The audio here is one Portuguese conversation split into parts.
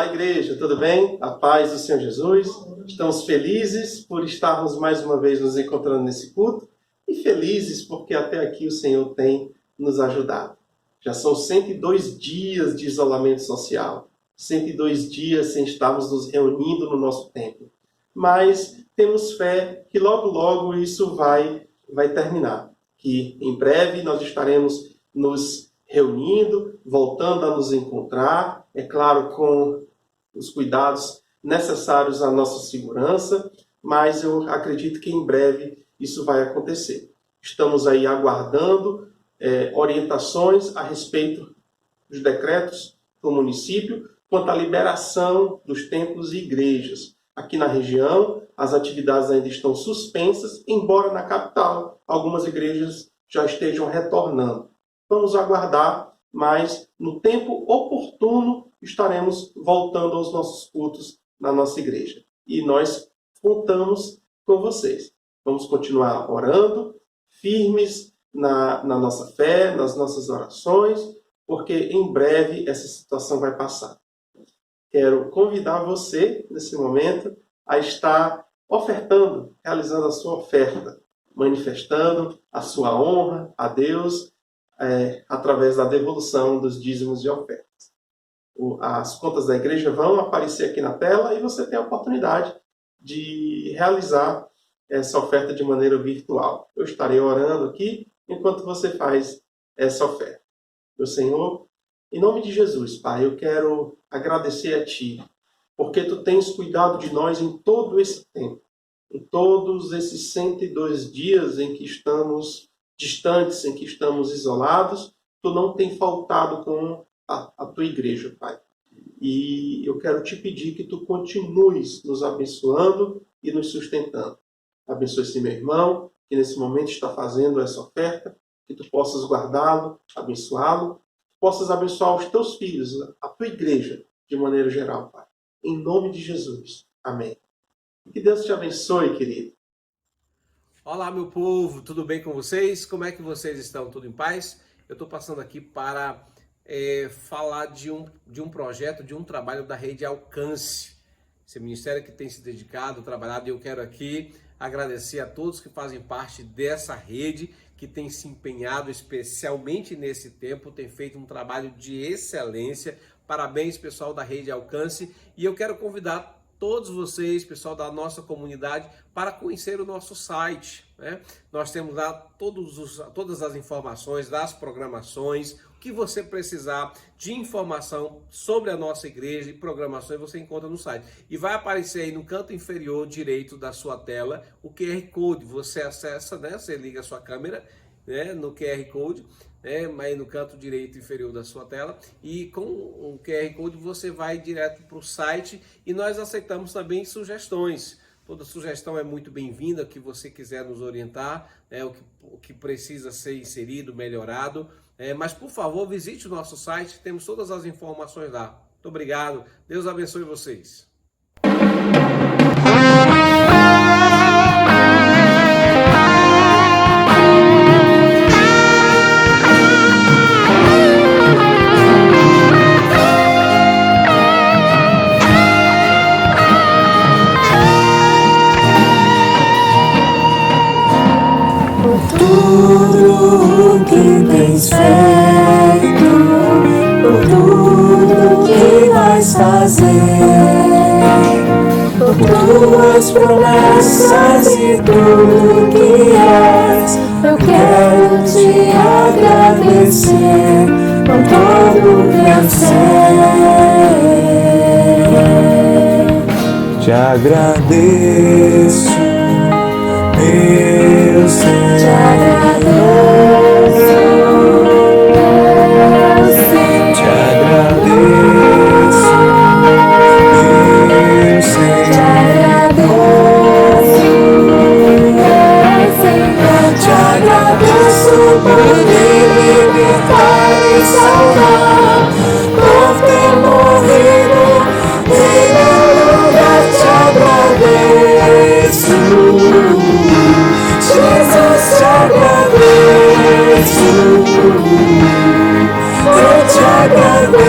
Olá, igreja, tudo bem? A paz do Senhor Jesus. Estamos felizes por estarmos mais uma vez nos encontrando nesse culto e felizes porque até aqui o Senhor tem nos ajudado. Já são 102 dias de isolamento social, 102 dias sem estarmos nos reunindo no nosso templo. Mas temos fé que logo, logo isso vai terminar. Que em breve nós estaremos nos reunindo, voltando a nos encontrar, é claro, com os cuidados necessários à nossa segurança, mas eu acredito que em breve isso vai acontecer. Estamos aí aguardando orientações a respeito dos decretos do município quanto à liberação dos templos e igrejas. Aqui na região, as atividades ainda estão suspensas, embora na capital algumas igrejas já estejam retornando. Vamos aguardar, mas no tempo oportuno estaremos voltando aos nossos cultos na nossa igreja. E nós contamos com vocês. Vamos continuar orando, firmes na nossa fé, nas nossas orações, porque em breve essa situação vai passar. Quero convidar você, nesse momento, a estar ofertando, realizando a sua oferta, manifestando a sua honra a Deus, através da devolução dos dízimos e ofertas. As contas da igreja vão aparecer aqui na tela e você tem a oportunidade de realizar essa oferta de maneira virtual. Eu estarei orando aqui enquanto você faz essa oferta. Meu Senhor, em nome de Jesus, Pai, eu quero agradecer a Ti, porque Tu tens cuidado de nós em todo esse tempo, em todos esses 102 dias em que estamos distantes, em que estamos isolados, Tu não tem faltado com a Tua igreja, Pai. E eu quero Te pedir que Tu continues nos abençoando e nos sustentando. Abençoe esse meu irmão, que nesse momento está fazendo essa oferta, que Tu possas guardá-lo, abençoá-lo, que possas abençoar os Teus filhos, a Tua igreja, de maneira geral, Pai. Em nome de Jesus. Amém. Que Deus te abençoe, querido. Olá, meu povo, tudo bem com vocês? Como é que vocês estão? Tudo em paz? Eu estou passando aqui para falar de um projeto, de um trabalho da Rede Alcance. Esse ministério que tem se dedicado, trabalhado, e eu quero aqui agradecer a todos que fazem parte dessa rede, que tem se empenhado especialmente nesse tempo, tem feito um trabalho de excelência. Parabéns, pessoal da Rede Alcance, e eu quero convidar todos vocês, pessoal da nossa comunidade, para conhecer o nosso site, né? Nós temos lá todas as informações das programações, o que você precisar de informação sobre a nossa igreja e programações você encontra no site. E vai aparecer aí no canto inferior direito da sua tela o QR Code, você acessa, né? Você liga a sua câmera, né, no QR Code, aí no canto direito inferior da sua tela, e com o QR Code você vai direto para o site, e nós aceitamos também sugestões. Toda sugestão é muito bem-vinda, que você quiser nos orientar, o que precisa ser inserido, melhorado, mas por favor visite o nosso site, temos todas as informações lá. Muito obrigado, Deus abençoe vocês. Tudo que tens feito, por tudo que vais fazer, por tuas promessas e tudo que és, eu quero te agradecer com todo o meu ser. Te agradeço, meu Senhor. Te agradeço, te agradeço, meu Senhor. Te agradeço, te agradeço por me libertar e salvar, por ter morrido em meu lugar. Te agradeço, Jesus, te agradeço, eu te agradeço.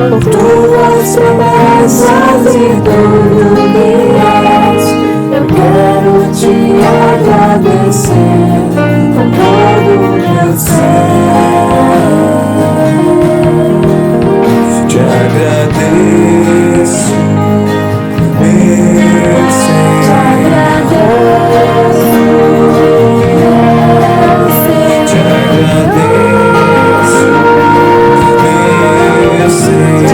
por tuas promessas e tudo que és. Eu quero te agradecer com todo o meu ser. Te agradeço, meu Senhor. Te agradeço, Te agradeço, meu Senhor.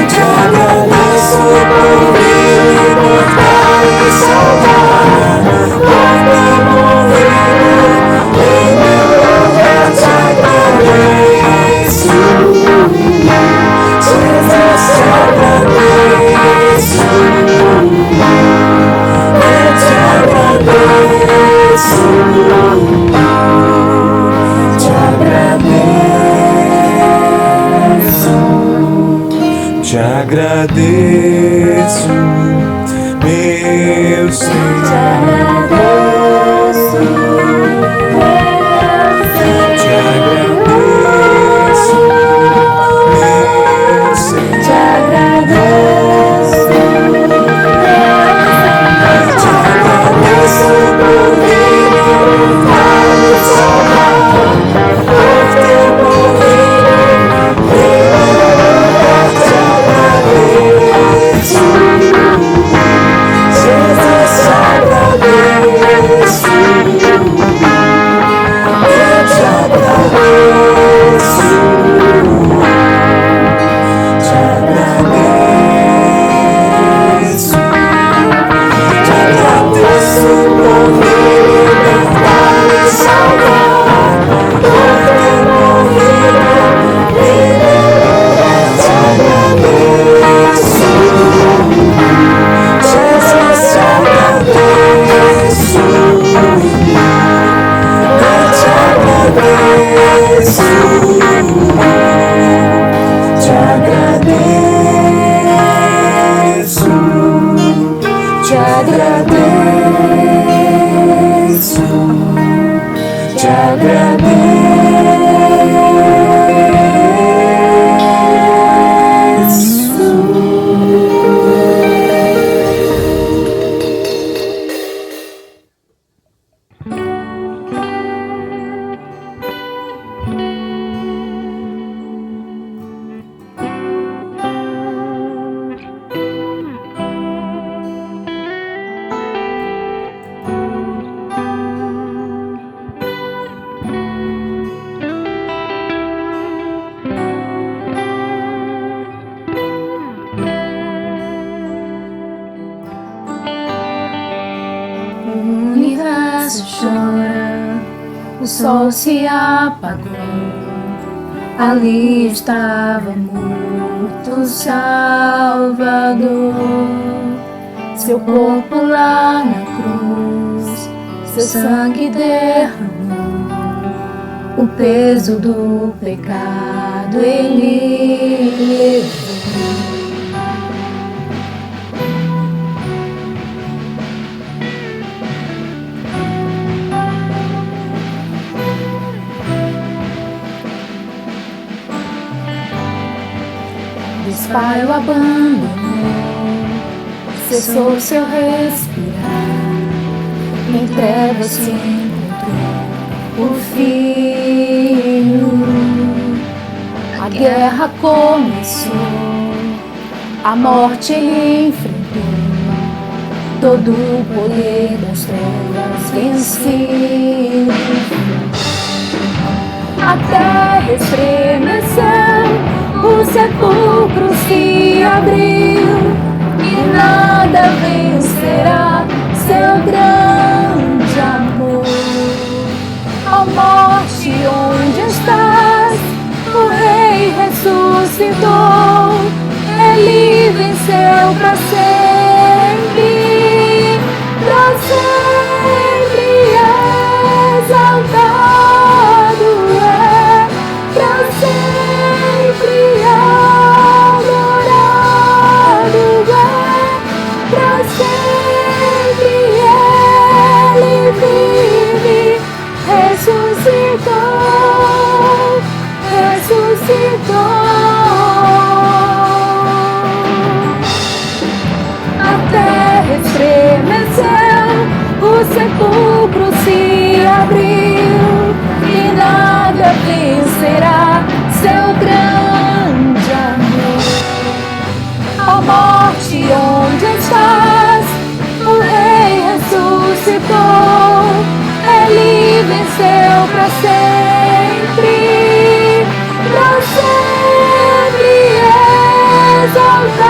Te agradeço por me libertar e salvar, por ter morrido em meu lugar. Te agradeço, Jesus, te agradeço, eu te agradeço, te agradeço. Te agradeço, meu Senhor. Te agradeço, Te agradeço, meu Senhor. te agradeço, te agradeço por me libertar e salvar, por ter morrido em meu lugar. Te agradeço, Jesus, te agradeço, eu te agradeço, te agradeço, te agradeço por me libertar e salvar, por ter morrido em meu lugar. Te agradeço, Jesus, te agradeço, eu te agradeço, te agradeço, te agradeço, te O universo chora, o sol se apagou. Ali estava morto Salvador. Seu corpo lá na cruz, seu sangue derramou. O peso do pecado ele levou. Pai o abandonou, cessou seu respirar. Em trevas se encontrou o Filho. A guerra começou, a morte ele enfrentou. Todo o poder das trevas vencido. A terra estremeceu, o sepulcro se abriu e nada vencerá seu grande amor. Ó morte, onde estás? O Rei ressuscitou, ele venceu para sempre, para sempre exaltado é, para sempre adorado é, para sempre ele vive, ressuscitou. A terra estremeceu, o sepulcro se abriu, e nada vencerá seu grande amor. Ó morte, onde estás? O Rei ressuscitou, Ele venceu para sempre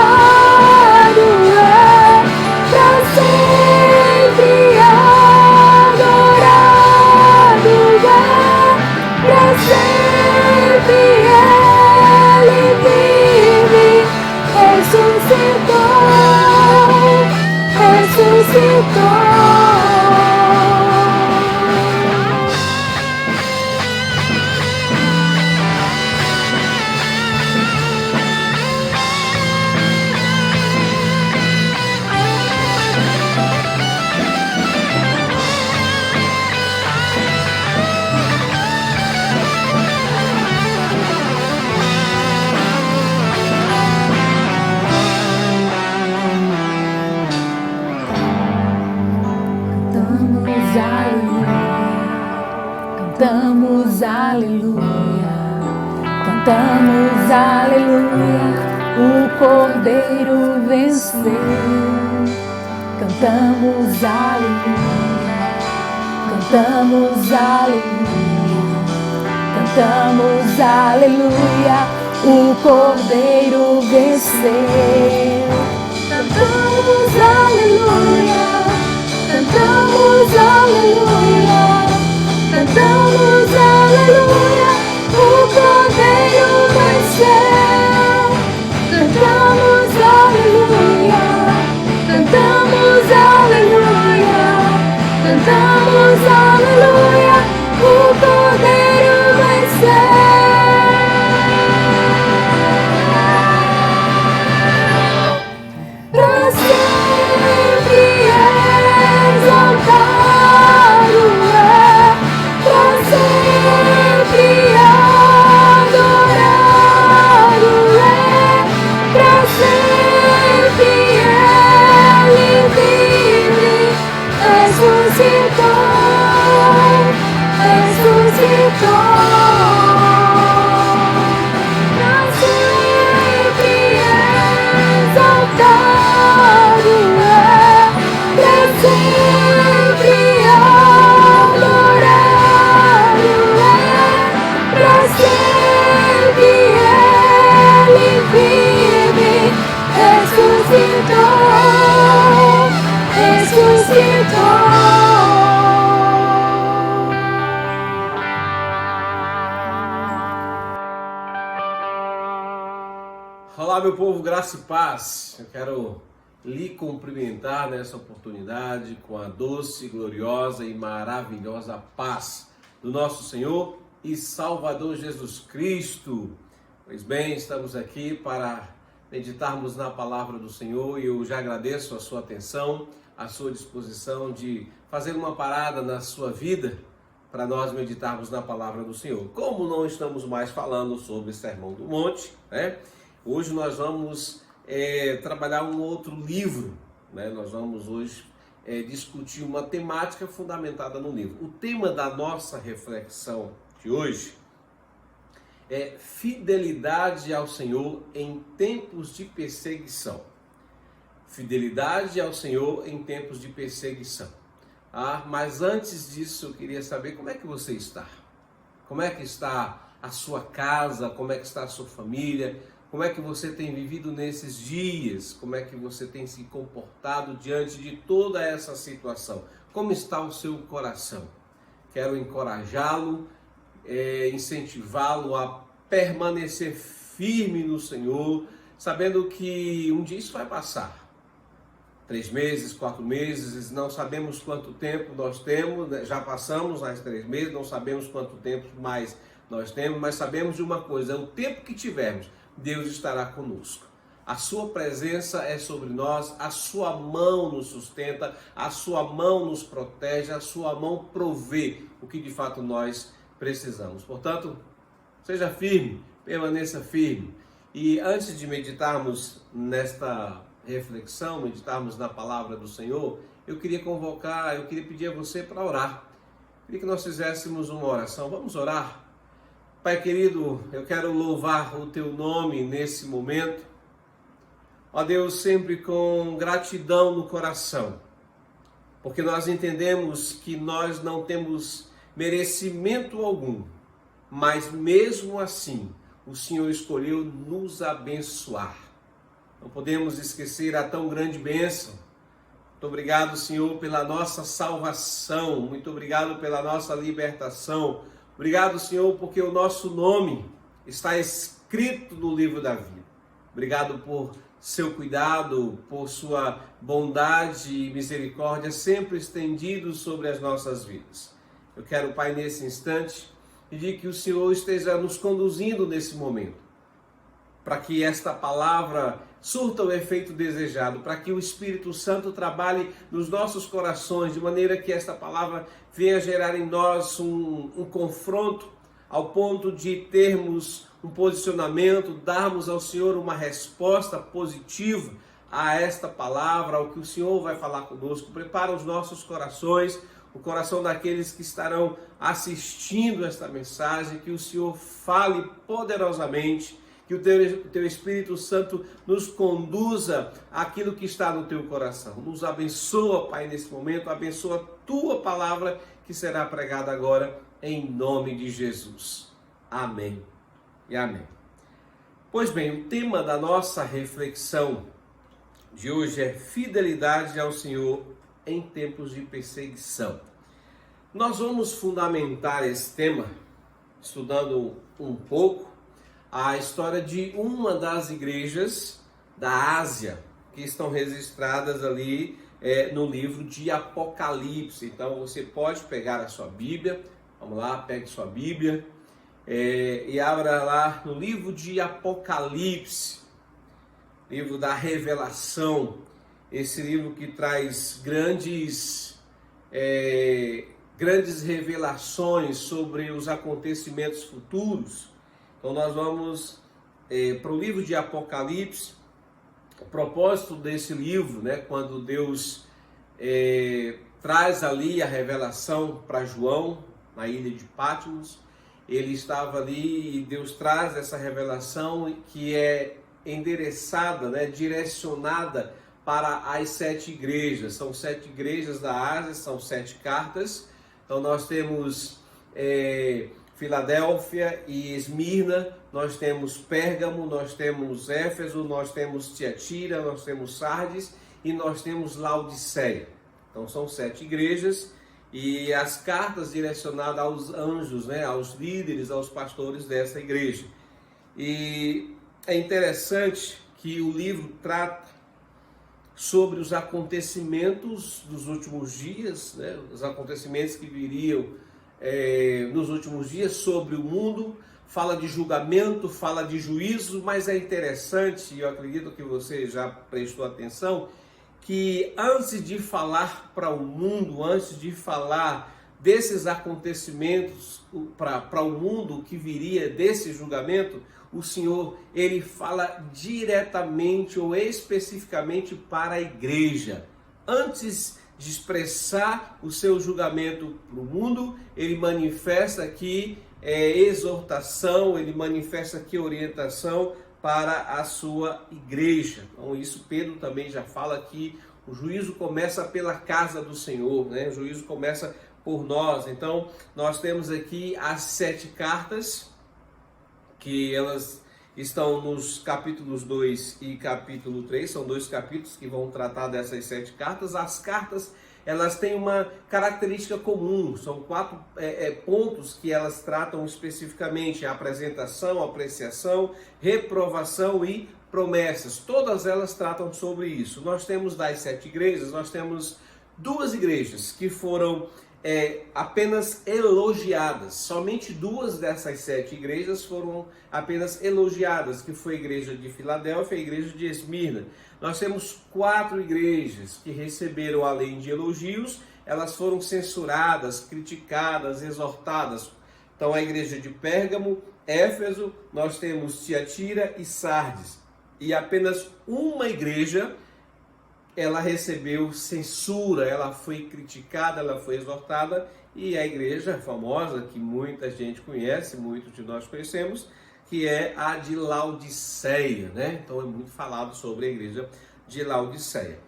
exaltado é, para sempre adorado é, para sempre Ele vive, ressuscitou. Cantamos aleluia, cantamos aleluia, o Cordeiro venceu. Cantamos aleluia, cantamos aleluia, cantamos aleluia, o Cordeiro venceu. Cantamos aleluia, cantamos aleluia, cantamos aleluia, o Cordeiro venceu. Cantamos aleluia, cantamos aleluia, cantamos aleluia, o Cordeiro venceu. Pra sempre exaltado é, pra sempre adorado é, pra sempre Ele vive, ressuscitou, ressuscitou. Pra sempre exaltado é, pra sempre adorado é, pra sempre Ele vive, ressuscitou, ressuscitou. Olá, meu povo, graça e paz. Eu quero lhe cumprimentar nessa oportunidade com a doce, gloriosa e maravilhosa paz do nosso Senhor e Salvador Jesus Cristo. Pois bem, estamos aqui para meditarmos na palavra do Senhor e eu já agradeço a sua atenção, a sua disposição de fazer uma parada na sua vida para nós meditarmos na palavra do Senhor. Como não estamos mais falando sobre Sermão do Monte, né? Hoje nós vamos trabalhar um outro livro, né? Nós vamos hoje discutir uma temática fundamentada no livro. O tema da nossa reflexão de hoje é fidelidade ao Senhor em tempos de perseguição. Fidelidade ao Senhor em tempos de perseguição. Mas antes disso eu queria saber como é que você está. Como é que está a sua casa, como é que está a sua família, como é que você tem vivido nesses dias, como é que você tem se comportado diante de toda essa situação, como está o seu coração. Quero encorajá-lo, incentivá-lo a permanecer firme no Senhor, sabendo que um dia isso vai passar. 3 meses, 4 meses, não sabemos quanto tempo nós temos, já passamos as 3 meses, não sabemos quanto tempo mais nós temos, mas sabemos de uma coisa, o tempo que tivermos, Deus estará conosco. A sua presença é sobre nós, a sua mão nos sustenta, a sua mão nos protege, a sua mão provê o que de fato nós precisamos. Portanto, seja firme, permaneça firme. E antes de meditarmos nesta reflexão, meditarmos na palavra do Senhor, eu queria pedir a você para orar. Queria que nós fizéssemos uma oração. Vamos orar? Pai querido, eu quero louvar o Teu nome nesse momento. Ó Deus, sempre com gratidão no coração, porque nós entendemos que nós não temos merecimento algum, mas mesmo assim, o Senhor escolheu nos abençoar. Não podemos esquecer a tão grande bênção. Muito obrigado, Senhor, pela nossa salvação. Muito obrigado pela nossa libertação. Obrigado, Senhor, porque o nosso nome está escrito no livro da vida. Obrigado por seu cuidado, por sua bondade e misericórdia sempre estendidos sobre as nossas vidas. Eu quero, Pai, nesse instante, pedir que o Senhor esteja nos conduzindo nesse momento, para que esta palavra surta o efeito desejado, para que o Espírito Santo trabalhe nos nossos corações, de maneira que esta palavra venha gerar em nós um confronto, ao ponto de termos um posicionamento, darmos ao Senhor uma resposta positiva a esta palavra, ao que o Senhor vai falar conosco. Prepara os nossos corações, o coração daqueles que estarão assistindo esta mensagem, que o Senhor fale poderosamente, que o teu Espírito Santo nos conduza àquilo que está no teu coração. Nos abençoa, Pai, nesse momento, abençoa a tua palavra que será pregada agora, em nome de Jesus. Amém e amém. Pois bem, o tema da nossa reflexão de hoje é fidelidade ao Senhor em tempos de perseguição. Nós vamos fundamentar esse tema estudando um pouco a história de uma das igrejas da Ásia, que estão registradas ali no livro de Apocalipse. Então você pode pegar a sua Bíblia, vamos lá, pegue sua Bíblia e abra lá no livro de Apocalipse, livro da revelação, esse livro que traz grandes revelações sobre os acontecimentos futuros. Então nós vamos para o livro de Apocalipse. O propósito desse livro, quando Deus traz ali a revelação para João, na ilha de Patmos, ele estava ali e Deus traz essa revelação que é endereçada, direcionada para as 7 igrejas. São 7 igrejas da Ásia, são 7 cartas. Então nós temos Filadélfia e Esmirna, nós temos Pérgamo, nós temos Éfeso, nós temos Tiatira, nós temos Sardes e nós temos Laodiceia. Então são 7 igrejas e as cartas direcionadas aos anjos, aos líderes, aos pastores dessa igreja. E é interessante que o livro trata sobre os acontecimentos dos últimos dias, os acontecimentos que viriam nos últimos dias sobre o mundo, fala de julgamento, fala de juízo, mas é interessante, e eu acredito que você já prestou atenção, que antes de falar para o mundo, antes de falar desses acontecimentos para o mundo que viria desse julgamento, o Senhor, ele fala diretamente ou especificamente para a igreja. Antes de expressar o seu julgamento para o mundo, ele manifesta aqui exortação, ele manifesta aqui orientação para a sua igreja. Então isso Pedro também já fala que o juízo começa pela casa do Senhor, o juízo começa por nós. Então nós temos aqui as 7 cartas, que elas estão nos capítulos 2 e capítulo 3, são 2 capítulos que vão tratar dessas 7 cartas. As cartas, elas têm uma característica comum, são 4 pontos que elas tratam especificamente: a apresentação, apreciação, reprovação e promessas. Todas elas tratam sobre isso. Nós temos das 7 igrejas, nós temos 2 igrejas que foram apenas elogiadas. Somente 2 dessas 7 igrejas foram apenas elogiadas, que foi a igreja de Filadélfia e a igreja de Esmirna. Nós temos 4 igrejas que receberam, além de elogios, elas foram censuradas, criticadas, exortadas. Então a igreja de Pérgamo, Éfeso, nós temos Tiatira e Sardes. E apenas uma igreja, ela recebeu censura, ela foi criticada, ela foi exortada, e a igreja famosa, que muita gente conhece, muitos de nós conhecemos, que é a de Laodiceia, né? Então é muito falado sobre a igreja de Laodiceia.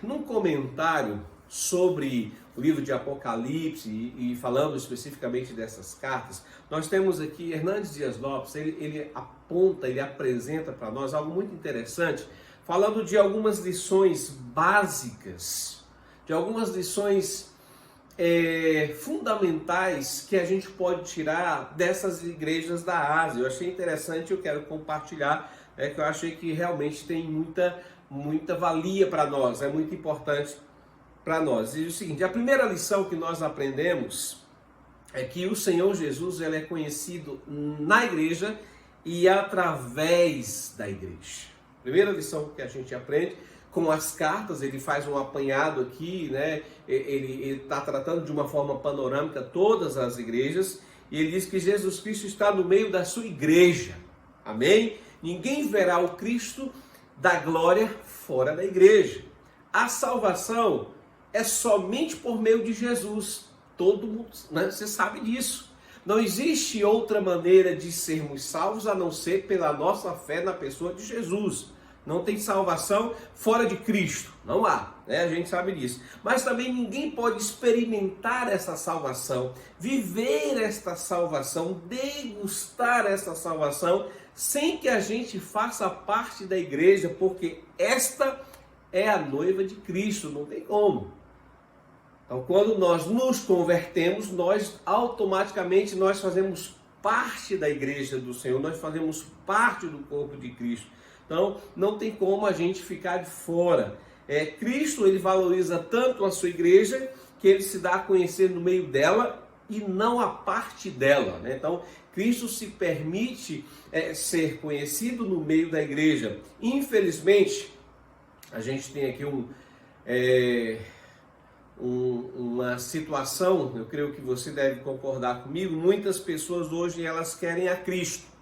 Num comentário sobre o livro de Apocalipse e falando especificamente dessas cartas, nós temos aqui Hernandes Dias Lopes, ele aponta, ele apresenta para nós algo muito interessante, falando de algumas lições básicas, de algumas lições fundamentais que a gente pode tirar dessas igrejas da Ásia. Eu achei interessante, eu quero compartilhar, que eu achei que realmente tem muita valia para nós, é muito importante para nós. E o seguinte, a primeira lição que nós aprendemos é que o Senhor Jesus, ele é conhecido na igreja e através da igreja. Primeira lição que a gente aprende com as cartas, ele faz um apanhado aqui, né? Ele está tratando de uma forma panorâmica todas as igrejas, e ele diz que Jesus Cristo está no meio da sua igreja. Amém? Ninguém verá o Cristo da glória fora da igreja. A salvação é somente por meio de Jesus. Todo mundo, né? Você sabe disso. Não existe outra maneira de sermos salvos a não ser pela nossa fé na pessoa de Jesus. Não tem salvação fora de Cristo. Não há, né? A gente sabe disso. Mas também ninguém pode experimentar essa salvação, viver esta salvação, degustar essa salvação, sem que a gente faça parte da igreja, porque esta é a noiva de Cristo. Não tem como. Então, quando nós nos convertemos, nós automaticamente fazemos parte da igreja do Senhor, nós fazemos parte do corpo de Cristo. Então, não tem como a gente ficar de fora. Cristo, ele valoriza tanto a sua igreja, que ele se dá a conhecer no meio dela e não a parte dela, né? Então, Cristo se permite ser conhecido no meio da igreja. Infelizmente, a gente tem aqui uma situação, eu creio que você deve concordar comigo, muitas pessoas hoje elas querem a Cristo.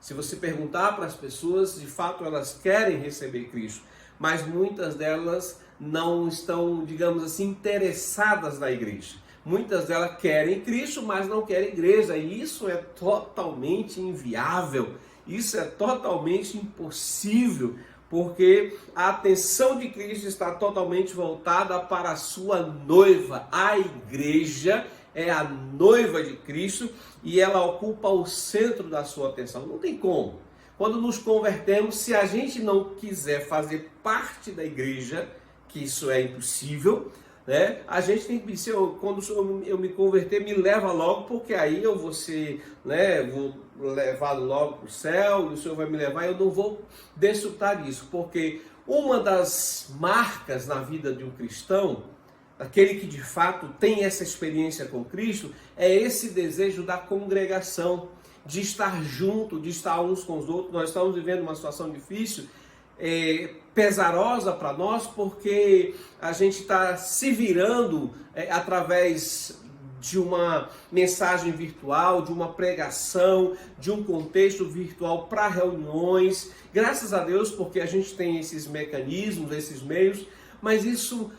Se você perguntar para as pessoas, de fato elas querem receber Cristo, mas muitas delas não estão, digamos assim, interessadas na igreja. Muitas delas querem Cristo, mas não querem igreja, e isso é totalmente inviável, isso é totalmente impossível, porque a atenção de Cristo está totalmente voltada para a sua noiva. A igreja é a noiva de Cristo e ela ocupa o centro da sua atenção. Não tem como. Quando nos convertemos, se a gente não quiser fazer parte da igreja, que isso é impossível, né? A gente tem que dizer, quando eu me converter, me leva logo, porque aí eu vou ser, né, vou levado logo para o céu, e o Senhor vai me levar, e eu não vou desfrutar disso, porque uma das marcas na vida de um cristão, aquele que de fato tem essa experiência com Cristo, é esse desejo da congregação, de estar junto, de estar uns com os outros. Nós estamos vivendo uma situação difícil, pesarosa para nós, porque a gente está se virando através de uma mensagem virtual, de uma pregação, de um contexto virtual para reuniões. Graças a Deus, porque a gente tem esses mecanismos, esses meios, mas isso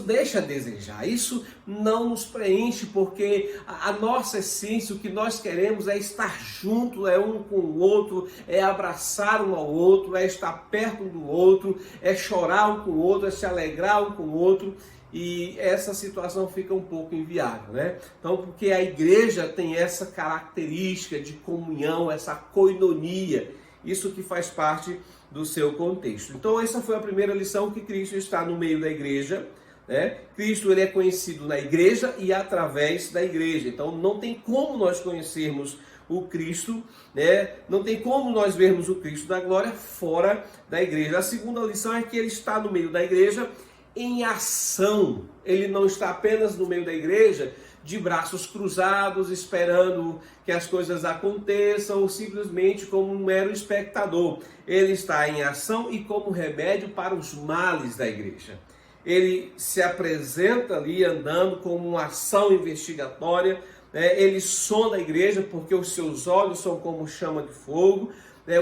deixa a desejar, isso não nos preenche, porque a nossa essência, o que nós queremos é estar junto, é um com o outro, é abraçar um ao outro, é estar perto um do outro, é chorar um com o outro, é se alegrar um com o outro, e essa situação fica um pouco inviável, né? Então, porque a igreja tem essa característica de comunhão, essa koinonia, isso que faz parte do seu contexto. Então essa foi a primeira lição, que Cristo está no meio da igreja, né? Cristo, ele é conhecido na igreja e através da igreja. Então não tem como nós conhecermos o Cristo, né? Não tem como nós vermos o Cristo da glória fora da igreja. A segunda lição é que ele está no meio da igreja em ação. Ele não está apenas no meio da igreja de braços cruzados, esperando que as coisas aconteçam, ou simplesmente como um mero espectador. Ele está em ação e como remédio para os males da igreja. ele se apresenta ali andando como uma ação investigatória, ele sonda a igreja porque os seus olhos são como chama de fogo,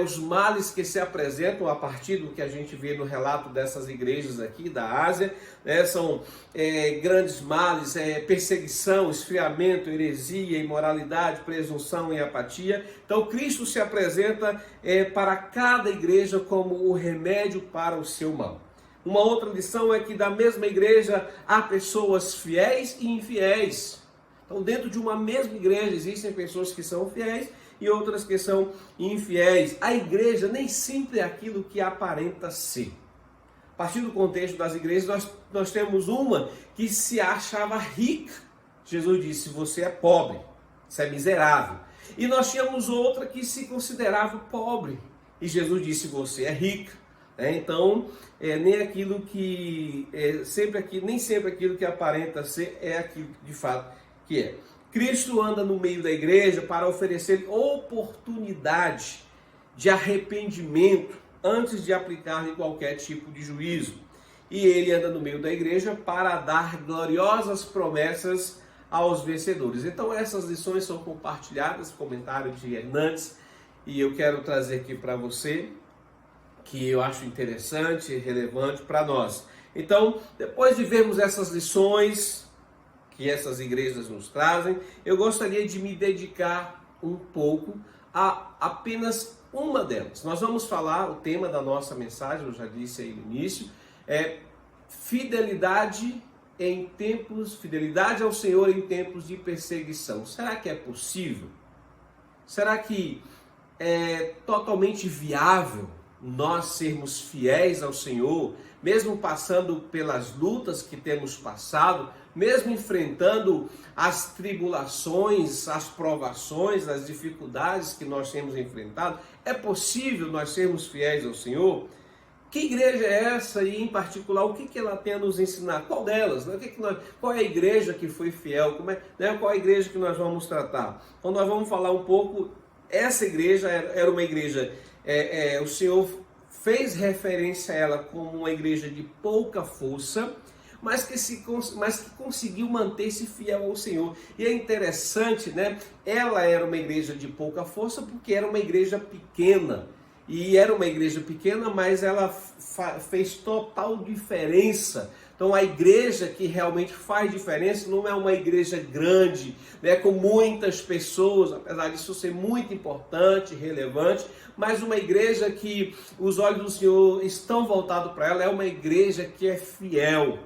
os males que se apresentam a partir do que a gente vê no relato dessas igrejas aqui da Ásia, são grandes males, perseguição, esfriamento, heresia, imoralidade, presunção e apatia. Então Cristo se apresenta para cada igreja como o remédio para o seu mal. Uma outra lição é que da mesma igreja há pessoas fiéis e infiéis. Então dentro de uma mesma igreja existem pessoas que são fiéis e outras que são infiéis. A igreja nem sempre é aquilo que aparenta ser. A partir do contexto das igrejas, nós temos uma que se achava rica. Jesus disse, você é pobre, você é miserável. E nós tínhamos outra que se considerava pobre. E Jesus disse, você é rica. Então, nem sempre aquilo que aparenta ser é aquilo que de fato que é. Cristo anda no meio da igreja para oferecer oportunidade de arrependimento antes de aplicar qualquer tipo de juízo. E ele anda no meio da igreja para dar gloriosas promessas aos vencedores. Então essas lições são compartilhadas, comentário de Hernandes, e eu quero trazer aqui para você, que eu acho interessante e relevante para nós. Então, depois de vermos essas lições que essas igrejas nos trazem, eu gostaria de me dedicar um pouco a apenas uma delas. Nós vamos falar, o tema da nossa mensagem, eu já disse aí no início, é fidelidade ao Senhor em tempos de perseguição. Será que é possível? Será que é totalmente viável nós sermos fiéis ao Senhor, mesmo passando pelas lutas que temos passado, mesmo enfrentando as tribulações, as provações, as dificuldades que nós temos enfrentado? É possível nós sermos fiéis ao Senhor? Que igreja é essa e, em particular, o que ela tem a nos ensinar? Qual delas? Qual é a igreja que foi fiel? Qual é a igreja que nós vamos tratar? Então nós vamos falar um pouco. Essa igreja era uma igreja, o Senhor fez referência a ela como uma igreja de pouca força, mas que conseguiu manter-se fiel ao Senhor. E é interessante, ela era uma igreja de pouca força porque era uma igreja pequena. E era uma igreja pequena, mas ela fez total diferença. Então a igreja que realmente faz diferença não é uma igreja grande, com muitas pessoas, apesar disso ser muito importante, relevante, mas uma igreja que os olhos do Senhor estão voltados para ela, é uma igreja que é fiel.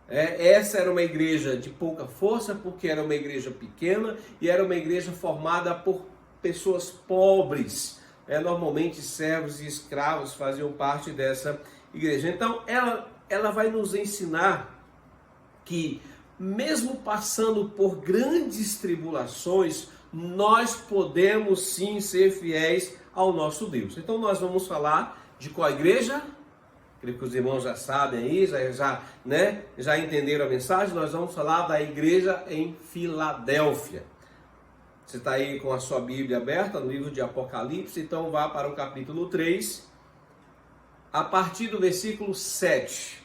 Essa era uma igreja de pouca força, porque era uma igreja pequena e era uma igreja formada por pessoas pobres. Normalmente servos e escravos faziam parte dessa igreja. Então ela vai nos ensinar que mesmo passando por grandes tribulações, nós podemos sim ser fiéis ao nosso Deus. Então nós vamos falar de qual igreja? Creio que os irmãos já sabem aí, já entenderam a mensagem. Nós vamos falar da igreja em Filadélfia. Você está aí com a sua Bíblia aberta no livro de Apocalipse, então vá para o capítulo 3, a partir do versículo 7.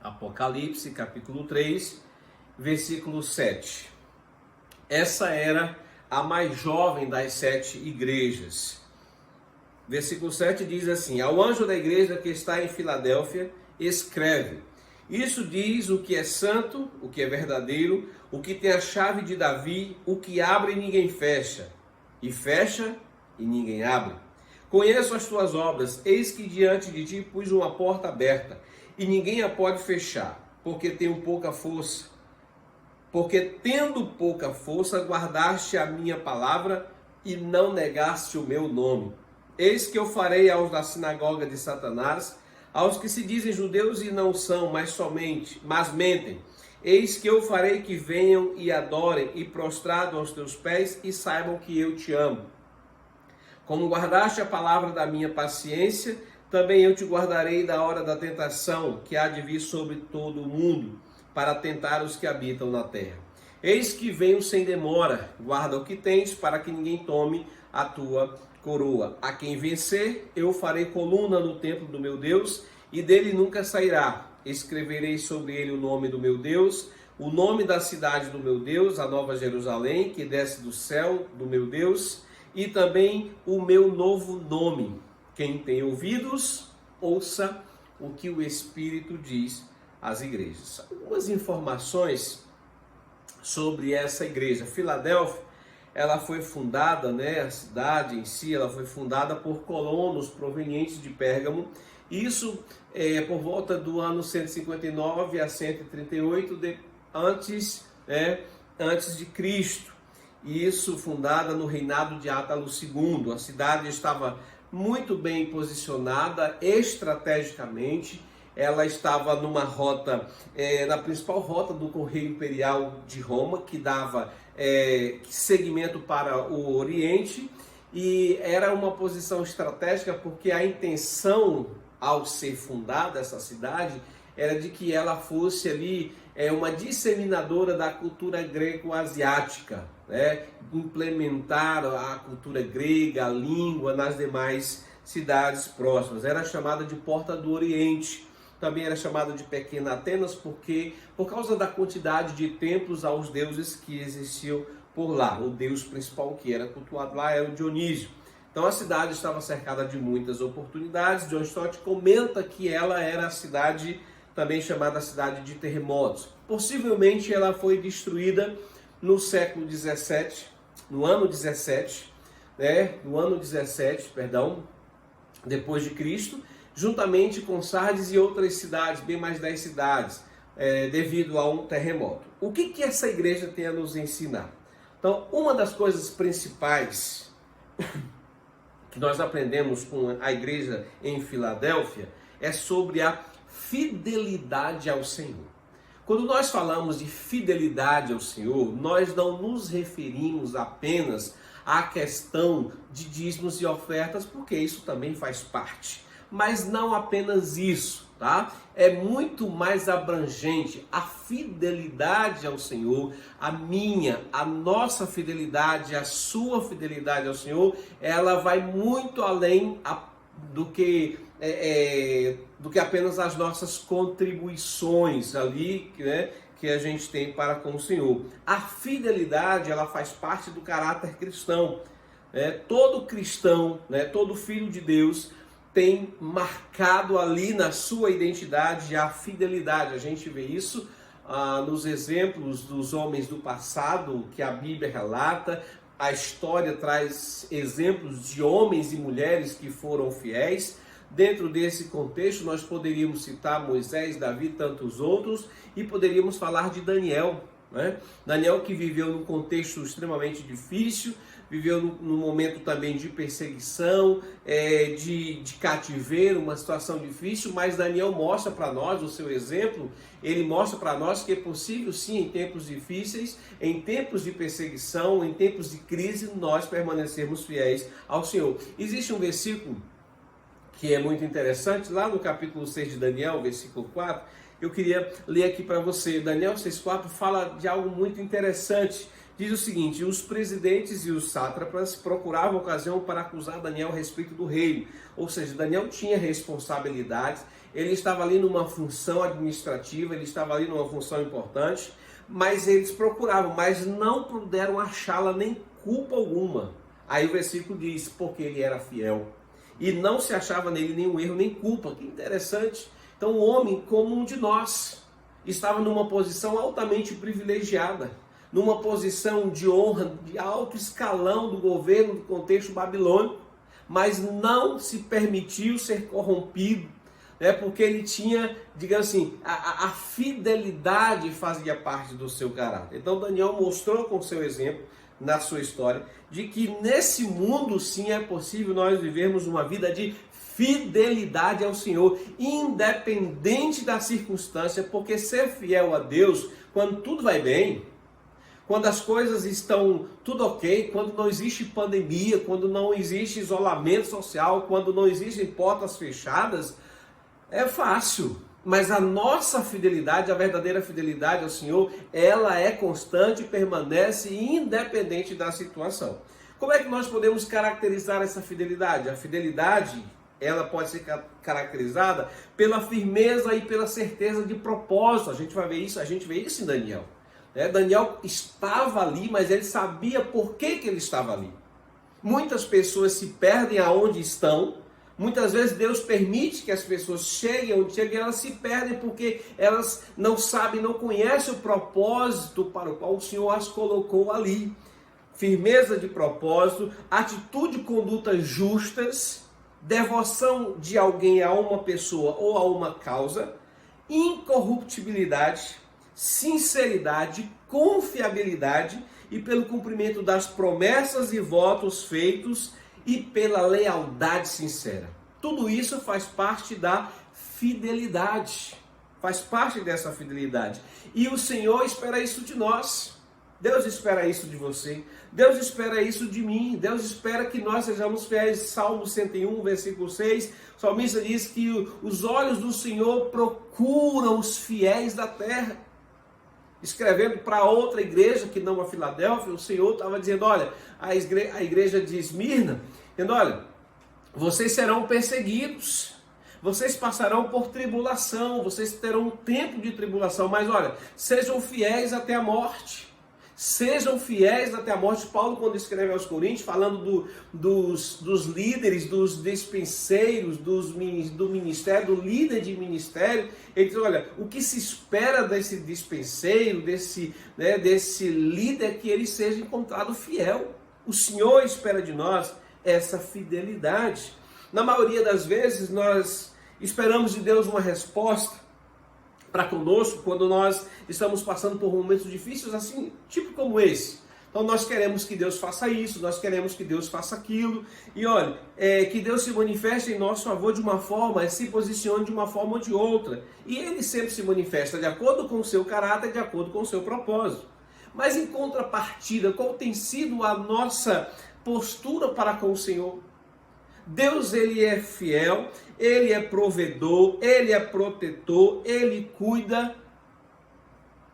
Apocalipse, capítulo 3, versículo 7. Essa era a mais jovem das 7 igrejas. Versículo 7 diz assim: ao anjo da igreja que está em Filadélfia, escreve: isso diz o que é santo, o que é verdadeiro, o que tem a chave de Davi, o que abre e ninguém fecha, e fecha e ninguém abre. Conheço as tuas obras, eis que diante de ti pus uma porta aberta, e ninguém a pode fechar, porque tenho pouca força. Porque tendo pouca força, guardaste a minha palavra e não negaste o meu nome. Eis que eu farei aos da sinagoga de Satanás, aos que se dizem judeus e não são, mas mentem. Eis que eu farei que venham e adorem e prostrado aos teus pés e saibam que eu te amo. Como guardaste a palavra da minha paciência, também eu te guardarei da hora da tentação que há de vir sobre todo o mundo, para tentar os que habitam na terra. Eis que venho sem demora, guarda o que tens, para que ninguém tome a tua coroa. A quem vencer, eu farei coluna no templo do meu Deus, e dele nunca sairá. Escreverei sobre ele o nome do meu Deus, o nome da cidade do meu Deus, a nova Jerusalém, que desce do céu do meu Deus, e também o meu novo nome. Quem tem ouvidos, ouça o que o Espírito diz às igrejas. Algumas informações sobre essa igreja. Filadélfia, ela foi fundada, a cidade em si, ela foi fundada por colonos provenientes de Pérgamo. Isso por volta do ano 159 a 138 antes de Cristo. Isso fundada no reinado de Átalo II. A cidade estava muito bem posicionada estrategicamente. Ela estava numa rota, na principal rota do Correio Imperial de Roma, que dava segmento para o Oriente, e era uma posição estratégica porque a intenção, ao ser fundada essa cidade, era de que ela fosse ali uma disseminadora da cultura greco-asiática, implementar a cultura grega, a língua nas demais cidades próximas. Era chamada de Porta do Oriente. Também era chamada de Pequena Atenas porque, por causa da quantidade de templos aos deuses que existiam por lá. O deus principal que era cultuado lá era o Dionísio. Então a cidade estava cercada de muitas oportunidades. John Stott comenta que ela era a cidade, também chamada cidade de terremotos. Possivelmente ela foi destruída no século 17, no ano 17, depois de Cristo, juntamente com Sardes e outras cidades, bem mais 10 cidades, devido a um terremoto. O que essa igreja tem a nos ensinar? Então, uma das coisas principais que nós aprendemos com a igreja em Filadélfia é sobre a fidelidade ao Senhor. Quando nós falamos de fidelidade ao Senhor, nós não nos referimos apenas à questão de dízimos e ofertas, porque isso também faz parte. Mas não apenas isso, tá? É muito mais abrangente. A fidelidade ao Senhor, a nossa fidelidade, a sua fidelidade ao Senhor, ela vai muito além do que apenas as nossas contribuições ali, que a gente tem para com o Senhor. A fidelidade, ela faz parte do caráter cristão. Todo cristão, todo filho de Deus, tem marcado ali na sua identidade a fidelidade. A gente vê isso nos exemplos dos homens do passado que a Bíblia relata. A história traz exemplos de homens e mulheres que foram fiéis. Dentro desse contexto, nós poderíamos citar Moisés, Davi e tantos outros, e poderíamos falar de Daniel. Daniel, que viveu num contexto extremamente difícil, viveu num momento também de perseguição, de cativeiro, uma situação difícil, mas Daniel mostra para nós o seu exemplo. Ele mostra para nós que é possível sim, em tempos difíceis, em tempos de perseguição, em tempos de crise, nós permanecermos fiéis ao Senhor. Existe um versículo que é muito interessante, lá no capítulo 6 de Daniel, versículo 4, eu queria ler aqui para você. Daniel 6,4 fala de algo muito interessante. Diz o seguinte: os presidentes e os sátrapas procuravam ocasião para acusar Daniel a respeito do reino. Ou seja, Daniel tinha responsabilidades, ele estava ali numa função administrativa, ele estava ali numa função importante, mas eles procuravam, mas não puderam achá-la nem culpa alguma. Aí o versículo diz, porque ele era fiel, e não se achava nele nenhum erro, nem culpa. Que interessante. Então o homem, como um de nós, estava numa posição altamente privilegiada, numa posição de honra, de alto escalão do governo do contexto babilônico, mas não se permitiu ser corrompido, porque ele tinha, digamos assim, a fidelidade fazia parte do seu caráter. Então Daniel mostrou com seu exemplo, na sua história, de que nesse mundo sim é possível nós vivermos uma vida de fidelidade ao Senhor, independente da circunstância, porque ser fiel a Deus, quando tudo vai bem, quando as coisas estão tudo ok, quando não existe pandemia, quando não existe isolamento social, quando não existem portas fechadas, é fácil. Mas a nossa fidelidade, a verdadeira fidelidade ao Senhor, ela é constante e permanece independente da situação. Como é que nós podemos caracterizar essa fidelidade? A fidelidade, ela pode ser caracterizada pela firmeza e pela certeza de propósito. A gente vê isso em Daniel. Daniel estava ali, mas ele sabia por que ele estava ali. Muitas pessoas se perdem aonde estão. Muitas vezes Deus permite que as pessoas cheguem onde chegam e elas se perdem porque elas não sabem, não conhecem o propósito para o qual o Senhor as colocou ali. Firmeza de propósito, atitude e conduta justas, devoção de alguém a uma pessoa ou a uma causa, incorruptibilidade, sinceridade, confiabilidade e pelo cumprimento das promessas e votos feitos e pela lealdade sincera. Tudo isso faz parte da fidelidade. Faz parte dessa fidelidade. E o Senhor espera isso de nós. Deus espera isso de você. Deus espera isso de mim. Deus espera que nós sejamos fiéis. Salmo 101, versículo 6. O salmista diz que os olhos do Senhor procuram os fiéis da terra. Escrevendo para outra igreja, que não a Filadélfia, o Senhor estava dizendo, olha, a igreja de Esmirna, dizendo, olha, vocês serão perseguidos, vocês passarão por tribulação, vocês terão um tempo de tribulação, mas olha, sejam fiéis até a morte. Sejam fiéis até a morte. Paulo, quando escreve aos Coríntios, falando dos líderes, dos dispenseiros, do ministério, do líder de ministério, ele diz, olha, o que se espera desse dispenseiro, desse líder, é que ele seja encontrado fiel. O Senhor espera de nós essa fidelidade. Na maioria das vezes, nós esperamos de Deus uma resposta para conosco quando nós estamos passando por momentos difíceis, assim, tipo como esse. Então nós queremos que Deus faça isso, nós queremos que Deus faça aquilo, e olha, que Deus se manifeste em nosso favor de uma forma, se posicione de uma forma ou de outra. E Ele sempre se manifesta de acordo com o seu caráter, de acordo com o seu propósito. Mas em contrapartida, qual tem sido a nossa postura para com o Senhor? Deus, Ele é fiel, Ele é provedor, Ele é protetor, Ele cuida,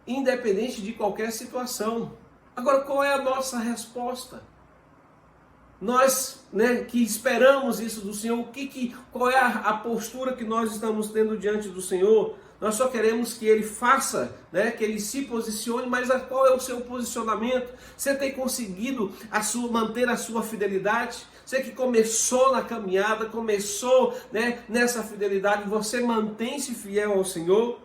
independente de qualquer situação. Agora, qual é a nossa resposta? Nós, que esperamos isso do Senhor, qual é a postura que nós estamos tendo diante do Senhor? Nós só queremos que Ele faça, que Ele se posicione, mas qual é o seu posicionamento? Você tem conseguido manter a sua fidelidade? Você que começou na caminhada, começou nessa fidelidade, você mantém-se fiel ao Senhor?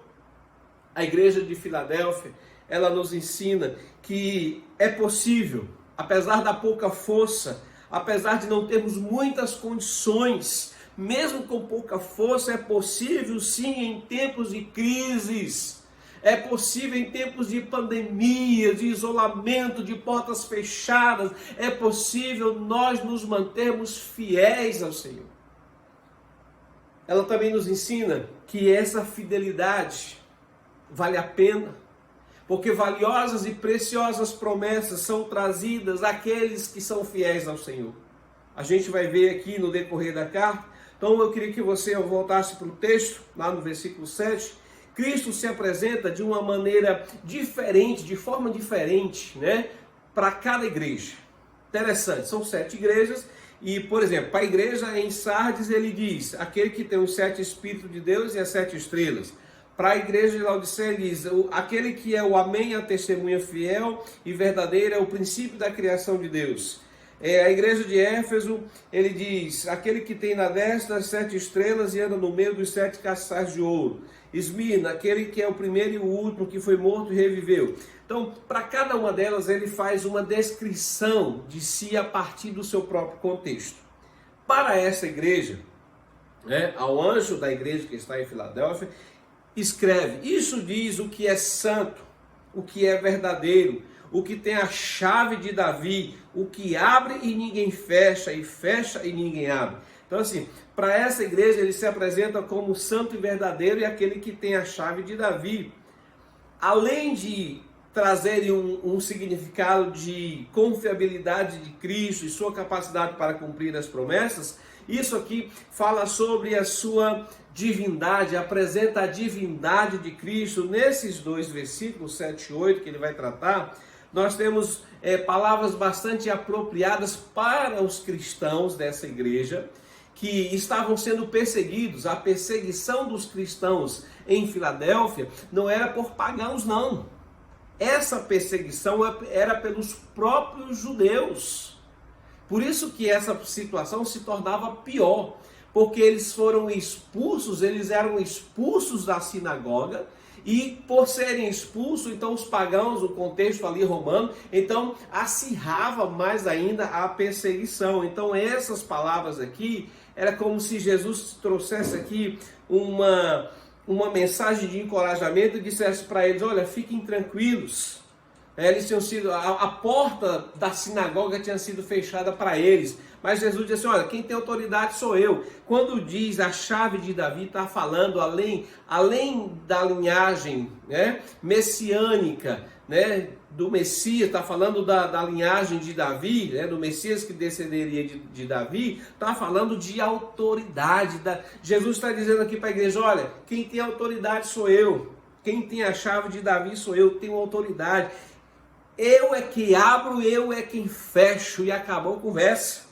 A igreja de Filadélfia, ela nos ensina que é possível, apesar da pouca força, apesar de não termos muitas condições, mesmo com pouca força, é possível sim em tempos de crises, é possível em tempos de pandemia, de isolamento, de portas fechadas, é possível nós nos mantermos fiéis ao Senhor. Ela também nos ensina que essa fidelidade vale a pena, porque valiosas e preciosas promessas são trazidas àqueles que são fiéis ao Senhor. A gente vai ver aqui no decorrer da carta. Então eu queria que você voltasse para o texto, lá no versículo 7. Cristo se apresenta de uma maneira diferente, de forma diferente, para cada igreja. Interessante, são 7 igrejas. E, por exemplo, para a igreja em Sardes ele diz, aquele que tem os 7 Espíritos de Deus e as 7 estrelas. Para a igreja de Laodiceia ele diz, aquele que é o Amém, a testemunha fiel e verdadeira, é o princípio da criação de Deus. A igreja de Éfeso, ele diz, aquele que tem na destra as 7 estrelas e anda no meio dos 7 castiçais de ouro. Esmirna, aquele que é o primeiro e o último, que foi morto e reviveu. Então, para cada uma delas, ele faz uma descrição de si a partir do seu próprio contexto. Para essa igreja, ao anjo da igreja que está em Filadélfia, escreve, isso diz o que é santo, o que é verdadeiro, o que tem a chave de Davi, o que abre e ninguém fecha, e fecha e ninguém abre. Então assim, para essa igreja ele se apresenta como santo e verdadeiro e aquele que tem a chave de Davi. Além de trazerem um significado de confiabilidade de Cristo e sua capacidade para cumprir as promessas, isso aqui fala sobre a sua divindade, apresenta a divindade de Cristo. Nesses dois versículos, 7 e 8, que ele vai tratar, nós temos palavras bastante apropriadas para os cristãos dessa igreja, que estavam sendo perseguidos. A perseguição dos cristãos em Filadélfia não era por pagãos, não. Essa perseguição era pelos próprios judeus. Por isso que essa situação se tornava pior, porque eles foram expulsos, eles eram expulsos da sinagoga, e por serem expulsos, então os pagãos, o contexto ali romano, então acirrava mais ainda a perseguição. Então essas palavras aqui, era como se Jesus trouxesse aqui uma mensagem de encorajamento e dissesse para eles: olha, fiquem tranquilos. Eles tinham sido, a porta da sinagoga tinha sido fechada para eles, mas Jesus disse: olha, quem tem autoridade sou eu. Quando diz a chave de Davi, está falando além da linhagem, né, messiânica, né, do Messias, está falando da linhagem de Davi, né, do Messias que descenderia de Davi, está falando de autoridade. Jesus está dizendo aqui para a igreja: olha, quem tem autoridade sou eu, quem tem a chave de Davi sou eu, tenho autoridade. Eu é que abro, eu é quem fecho, e acabou a conversa.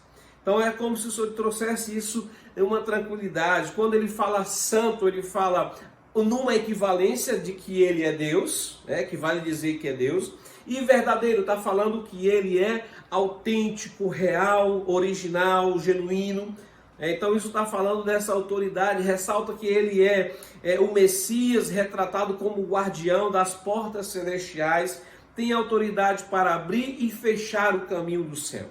Então é como se o Senhor trouxesse isso em uma tranquilidade. Quando ele fala santo, ele fala numa equivalência de que ele é Deus, né, que vale dizer que é Deus. E verdadeiro, está falando que ele é autêntico, real, original, genuíno. Então isso está falando dessa autoridade, ressalta que ele é o Messias retratado como guardião das portas celestiais, tem autoridade para abrir e fechar o caminho do céu.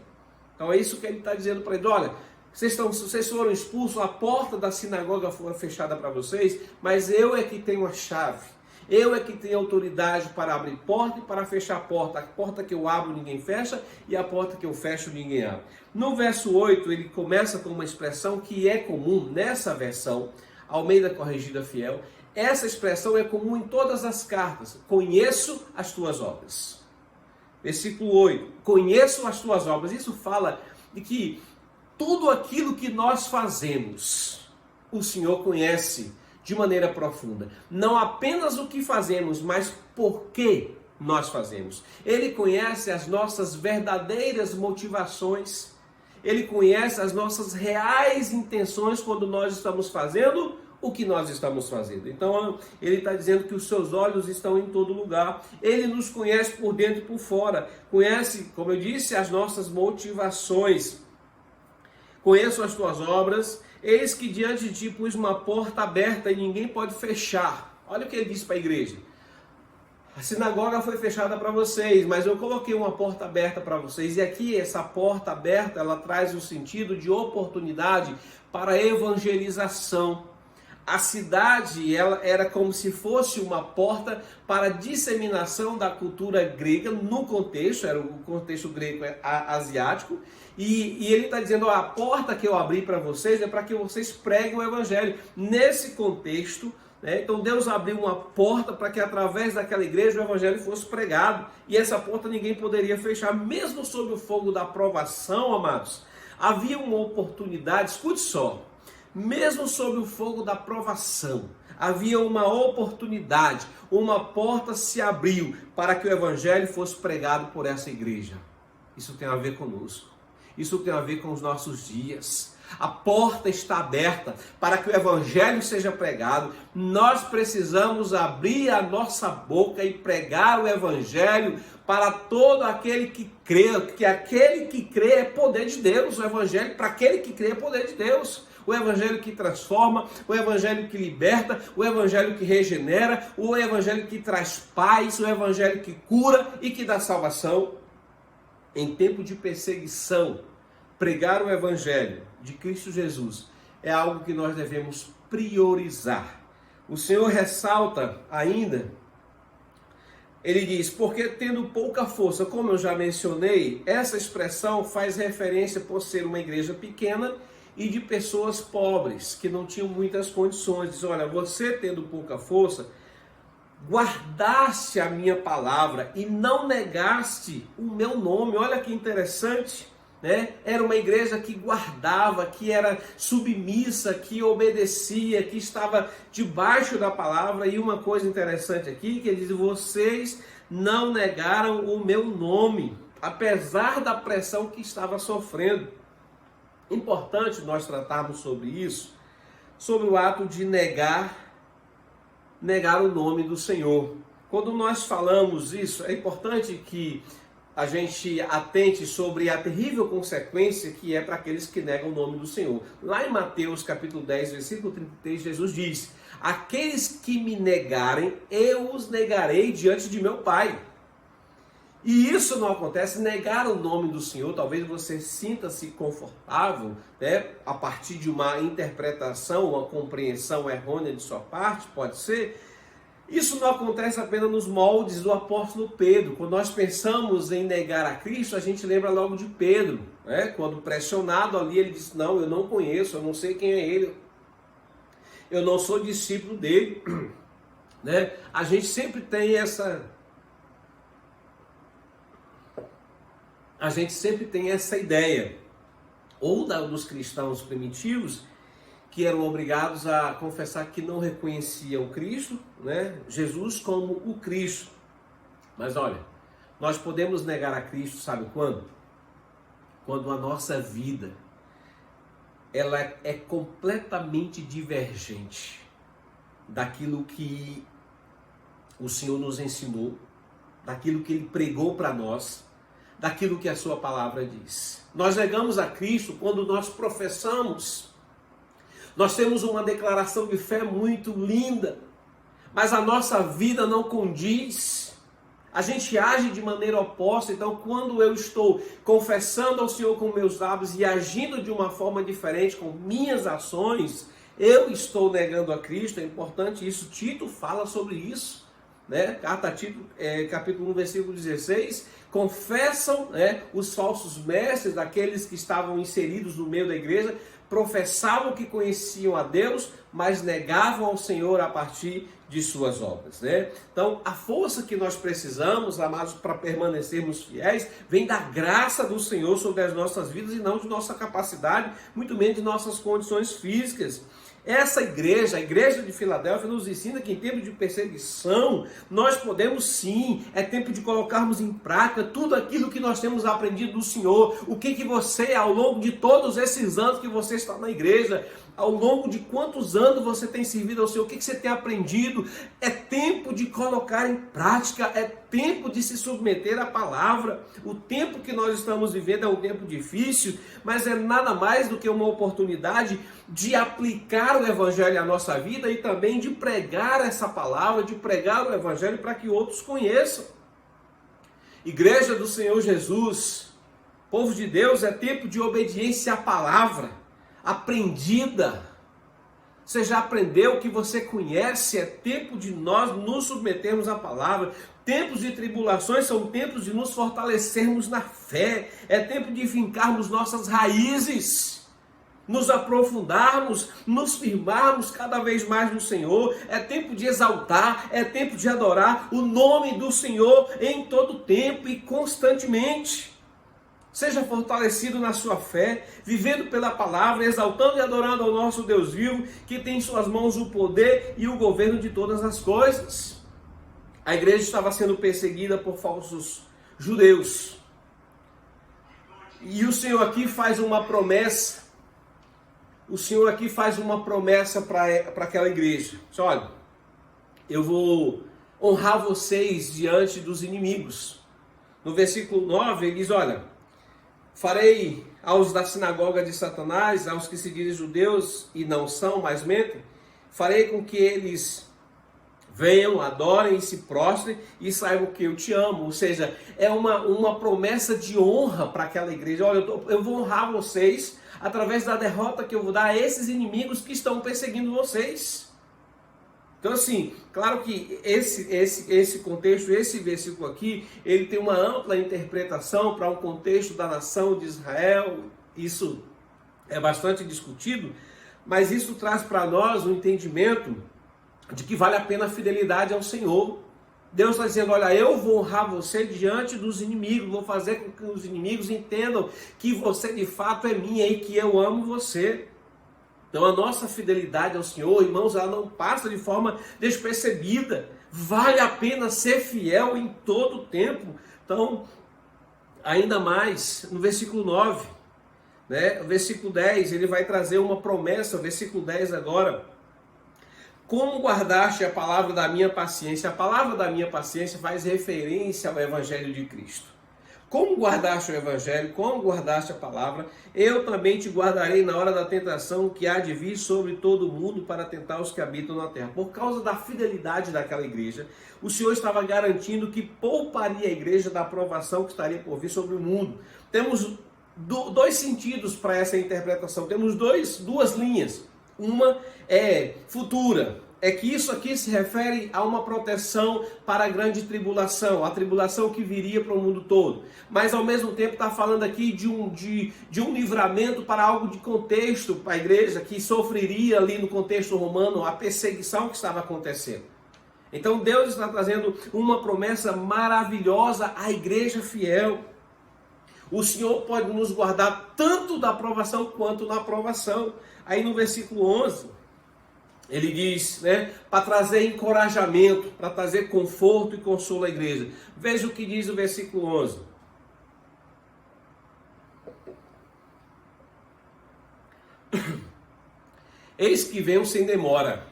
Então é isso que ele está dizendo para eles: olha, vocês foram expulsos, a porta da sinagoga foi fechada para vocês, mas eu é que tenho a chave, eu é que tenho autoridade para abrir porta e para fechar porta. A porta que eu abro ninguém fecha, e a porta que eu fecho ninguém abre. No verso 8 ele começa com uma expressão que é comum nessa versão, Almeida Corrigida Fiel. Essa expressão é comum em todas as cartas: conheço as tuas obras. Versículo 8, conheço as tuas obras. Isso fala de que tudo aquilo que nós fazemos, o Senhor conhece de maneira profunda. Não apenas o que fazemos, mas por que nós fazemos. Ele conhece as nossas verdadeiras motivações. Ele conhece as nossas reais intenções quando nós estamos fazendo o que nós estamos fazendo. Então ele está dizendo que os seus olhos estão em todo lugar. Ele nos conhece por dentro e por fora. Conhece, como eu disse, as nossas motivações. Conheço as tuas obras. Eis que diante de ti pus uma porta aberta e ninguém pode fechar. Olha o que ele disse para a igreja: a sinagoga foi fechada para vocês, mas eu coloquei uma porta aberta para vocês. E aqui essa porta aberta, ela traz o sentido de oportunidade para evangelização. A cidade, ela era como se fosse uma porta para a disseminação da cultura grega no contexto, era o contexto grego asiático, e ele está dizendo: a porta que eu abri para vocês é para que vocês preguem o evangelho. Nesse contexto, né, então Deus abriu uma porta para que através daquela igreja o evangelho fosse pregado, e essa porta ninguém poderia fechar, mesmo sob o fogo da provação, amados. Havia uma oportunidade, escute só, mesmo sob o fogo da provação, havia uma oportunidade, uma porta se abriu para que o evangelho fosse pregado por essa igreja. Isso tem a ver conosco, isso tem a ver com os nossos dias. A porta está aberta para que o evangelho seja pregado. Nós precisamos abrir a nossa boca e pregar o evangelho para todo aquele que crê, que aquele que crê é poder de Deus. O evangelho, para aquele que crê, é poder de Deus. O evangelho que transforma, o evangelho que liberta, o evangelho que regenera, o evangelho que traz paz, o evangelho que cura e que dá salvação. Em tempo de perseguição, pregar o evangelho de Cristo Jesus é algo que nós devemos priorizar. O Senhor ressalta ainda, ele diz: porque tendo pouca força, como eu já mencionei, essa expressão faz referência por ser uma igreja pequena e de pessoas pobres, que não tinham muitas condições. Diz: olha, você tendo pouca força, guardaste a minha palavra e não negaste o meu nome. Olha que interessante. né? Era uma igreja que guardava, que era submissa, que obedecia, que estava debaixo da palavra. E uma coisa interessante aqui, que ele diz: vocês não negaram o meu nome, apesar da pressão que estava sofrendo. Importante nós tratarmos sobre isso, sobre o ato de negar o nome do Senhor. Quando nós falamos isso, é importante que a gente atente sobre a terrível consequência que é para aqueles que negam o nome do Senhor. Lá em Mateus capítulo 10, versículo 33, Jesus diz: aqueles que me negarem, eu os negarei diante de meu Pai. E isso não acontece, negar o nome do Senhor, talvez você sinta-se confortável, né, a partir de uma interpretação, uma compreensão errônea de sua parte, pode ser. Isso não acontece apenas nos moldes do apóstolo Pedro. Quando nós pensamos em negar a Cristo, a gente lembra logo de Pedro, né? Quando pressionado ali, ele disse: não, eu não conheço, eu não sei quem é ele, eu não sou discípulo dele, né? A gente sempre tem essa ideia, ou dos cristãos primitivos, que eram obrigados a confessar que não reconheciam Cristo, né? Jesus como o Cristo. Mas olha, nós podemos negar a Cristo, sabe quando? Quando a nossa vida ela é completamente divergente daquilo que o Senhor nos ensinou, daquilo que Ele pregou para nós, daquilo que a sua palavra diz. Nós negamos a Cristo quando nós professamos. Nós temos uma declaração de fé muito linda, mas a nossa vida não condiz. A gente age de maneira oposta. Então, quando eu estou confessando ao Senhor com meus lábios e agindo de uma forma diferente com minhas ações, eu estou negando a Cristo. É importante isso. Tito fala sobre isso, né? Carta a Tito, capítulo 1, versículo 16, confessam, né, os falsos mestres, daqueles que estavam inseridos no meio da igreja, professavam que conheciam a Deus, mas negavam ao Senhor a partir de suas obras, né? Então, a força que nós precisamos, amados, para permanecermos fiéis, vem da graça do Senhor sobre as nossas vidas e não de nossa capacidade, muito menos de nossas condições físicas. Essa igreja, a igreja de Filadélfia, nos ensina que em tempo de perseguição, nós podemos sim, é tempo de colocarmos em prática tudo aquilo que nós temos aprendido do Senhor. O que você, ao longo de todos esses anos que você está na igreja, ao longo de quantos anos você tem servido ao Senhor, o que você tem aprendido? É tempo de colocar em prática, é tempo de se submeter à palavra. O tempo que nós estamos vivendo é um tempo difícil, mas é nada mais do que uma oportunidade de aplicar o Evangelho à nossa vida e também de pregar essa palavra, de pregar o Evangelho para que outros conheçam. Igreja do Senhor Jesus, povo de Deus, é tempo de obediência à palavra aprendida. Você já aprendeu, que você conhece. É tempo de nós nos submetermos à palavra. Tempos de tribulações são tempos de nos fortalecermos na fé. É tempo de fincarmos nossas raízes, nos aprofundarmos, nos firmarmos cada vez mais no Senhor. É tempo de exaltar, é tempo de adorar o nome do Senhor em todo tempo e constantemente. Seja fortalecido na sua fé, vivendo pela palavra, exaltando e adorando ao nosso Deus vivo, que tem em suas mãos o poder e o governo de todas as coisas. A igreja estava sendo perseguida por falsos judeus. E o Senhor aqui faz uma promessa. O Senhor aqui faz uma promessa para aquela igreja. Diz: olha, eu vou honrar vocês diante dos inimigos. No versículo 9 ele diz: olha, farei aos da sinagoga de Satanás, aos que se dizem judeus e não são, mas mentem, farei com que eles venham, adorem e se prostrem e saibam que eu te amo. Ou seja, é uma promessa de honra para aquela igreja. Olha, eu vou honrar vocês através da derrota que eu vou dar a esses inimigos que estão perseguindo vocês. Então, assim, claro que esse contexto, esse versículo aqui, ele tem uma ampla interpretação para o contexto da nação de Israel. Isso é bastante discutido, mas isso traz para nós um entendimento de que vale a pena a fidelidade ao Senhor. Deus está dizendo, olha, eu vou honrar você diante dos inimigos, vou fazer com que os inimigos entendam que você de fato é minha e que eu amo você. Então a nossa fidelidade ao Senhor, irmãos, ela não passa de forma despercebida. Vale a pena ser fiel em todo o tempo. Então, ainda mais no versículo 9, né? O versículo 10, ele vai trazer uma promessa, o versículo 10 agora. Como guardaste a palavra da minha paciência? A palavra da minha paciência faz referência ao Evangelho de Cristo. Como guardaste o Evangelho, como guardaste a palavra, eu também te guardarei na hora da tentação que há de vir sobre todo o mundo para tentar os que habitam na terra. Por causa da fidelidade daquela igreja, o Senhor estava garantindo que pouparia a igreja da provação que estaria por vir sobre o mundo. Temos dois sentidos para essa interpretação, temos duas linhas. Uma é futura, é que isso aqui se refere a uma proteção para a grande tribulação, a tribulação que viria para o mundo todo. Mas ao mesmo tempo está falando aqui de um livramento para algo de contexto para a igreja, que sofreria ali no contexto romano a perseguição que estava acontecendo. Então Deus está trazendo uma promessa maravilhosa à igreja fiel. O Senhor pode nos guardar tanto da provação quanto na provação. Aí no versículo 11, ele diz, né, para trazer encorajamento, para trazer conforto e consolo à igreja. Veja o que diz o versículo 11. Eis que venho sem demora.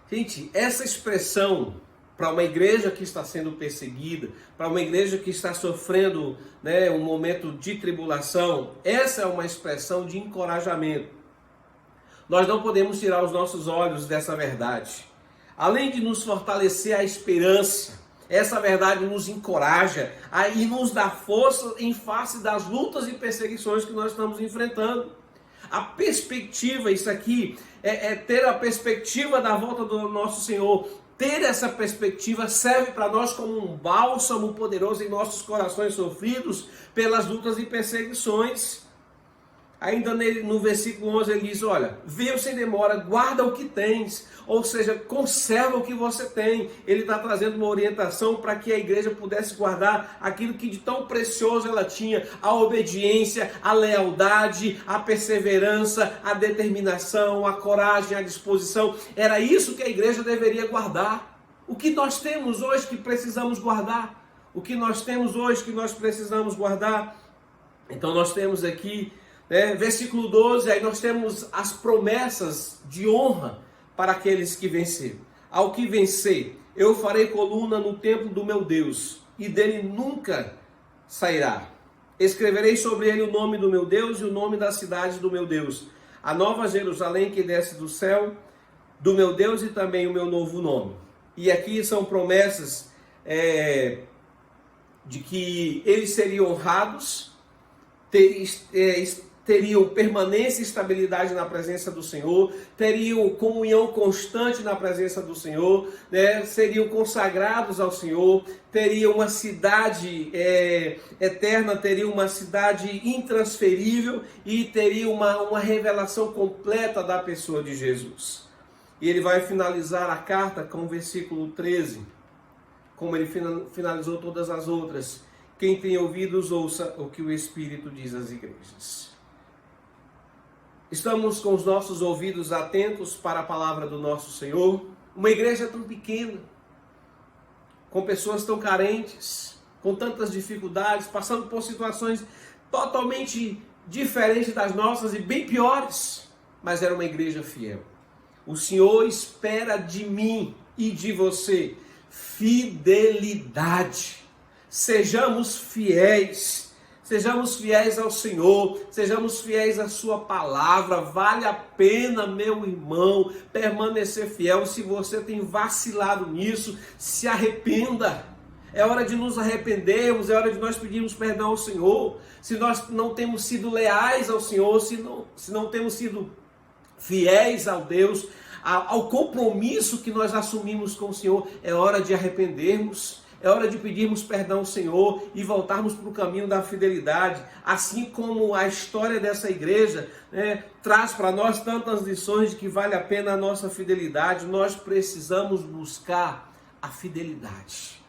Gente, essa expressão para uma igreja que está sendo perseguida, para uma igreja que está sofrendo, né, um momento de tribulação, essa é uma expressão de encorajamento. Nós não podemos tirar os nossos olhos dessa verdade. Além de nos fortalecer a esperança, essa verdade nos encoraja e nos dá força em face das lutas e perseguições que nós estamos enfrentando. A perspectiva, isso aqui, é ter a perspectiva da volta do nosso Senhor. Ter essa perspectiva serve para nós como um bálsamo poderoso em nossos corações sofridos pelas lutas e perseguições. Ainda no versículo 11 ele diz, olha, veio sem demora, guarda o que tens, ou seja, conserva o que você tem. Ele está trazendo uma orientação para que a igreja pudesse guardar aquilo que de tão precioso ela tinha, a obediência, a lealdade, a perseverança, a determinação, a coragem, a disposição. Era isso que a igreja deveria guardar. O que nós temos hoje que precisamos guardar? O que nós temos hoje que nós precisamos guardar? Então nós temos aqui, versículo 12, aí nós temos as promessas de honra para aqueles que venceram. Ao que vencer, eu farei coluna no templo do meu Deus, e dele nunca sairá. Escreverei sobre ele o nome do meu Deus e o nome da cidade do meu Deus, a nova Jerusalém que desce do céu do meu Deus e também o meu novo nome. E aqui são promessas de que eles seriam honrados, teriam permanência e estabilidade na presença do Senhor, teriam comunhão constante na presença do Senhor, seriam consagrados ao Senhor, teriam uma cidade eterna, teriam uma cidade intransferível e teriam uma revelação completa da pessoa de Jesus. E ele vai finalizar a carta com o versículo 13, como ele finalizou todas as outras. Quem tem ouvidos, ouça o que o Espírito diz às igrejas. Estamos com os nossos ouvidos atentos para a palavra do nosso Senhor. Uma igreja tão pequena, com pessoas tão carentes, com tantas dificuldades, passando por situações totalmente diferentes das nossas e bem piores, mas era uma igreja fiel. O Senhor espera de mim e de você fidelidade. Sejamos fiéis ao Senhor, sejamos fiéis à sua palavra. Vale a pena, meu irmão, permanecer fiel. Se você tem vacilado nisso, se arrependa. É hora de nos arrependermos, é hora de nós pedirmos perdão ao Senhor. Se nós não temos sido leais ao Senhor, se não temos sido fiéis ao Deus, ao compromisso que nós assumimos com o Senhor, é hora de arrependermos. É hora de pedirmos perdão ao Senhor e voltarmos para o caminho da fidelidade. Assim como a história dessa igreja traz para nós tantas lições de que vale a pena a nossa fidelidade, nós precisamos buscar a fidelidade.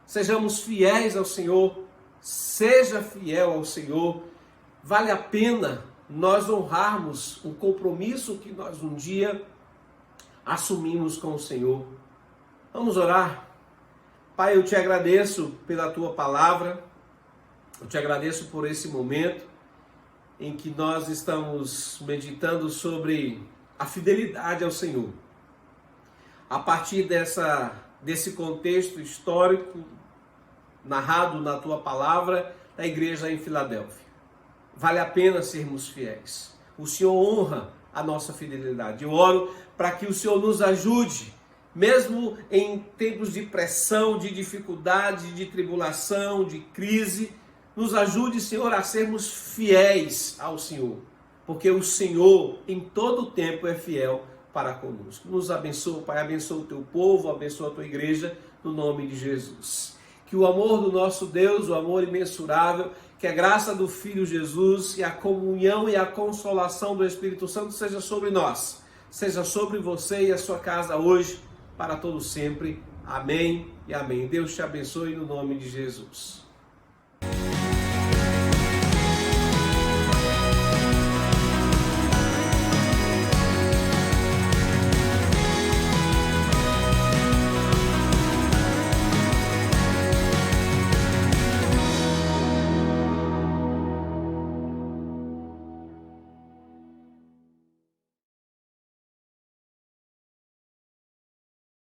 Sejamos fiéis ao Senhor, seja fiel ao Senhor. Vale a pena nós honrarmos um compromisso que nós um dia assumimos com o Senhor. Vamos orar? Pai, eu te agradeço pela tua palavra, eu te agradeço por esse momento em que nós estamos meditando sobre a fidelidade ao Senhor. A partir desse contexto histórico narrado na tua palavra da igreja em Filadélfia. Vale a pena sermos fiéis. O Senhor honra a nossa fidelidade. Eu oro para que o Senhor nos ajude, mesmo em tempos de pressão, de dificuldade, de tribulação, de crise. Nos ajude, Senhor, a sermos fiéis ao Senhor, porque o Senhor em todo o tempo é fiel para conosco. Nos abençoa, Pai, abençoa o teu povo, abençoa a tua igreja, no nome de Jesus. Que o amor do nosso Deus, o amor imensurável, que a graça do Filho Jesus e a comunhão e a consolação do Espírito Santo seja sobre nós, seja sobre você e a sua casa hoje, para todo sempre. Amém e amém. Deus te abençoe no nome de Jesus.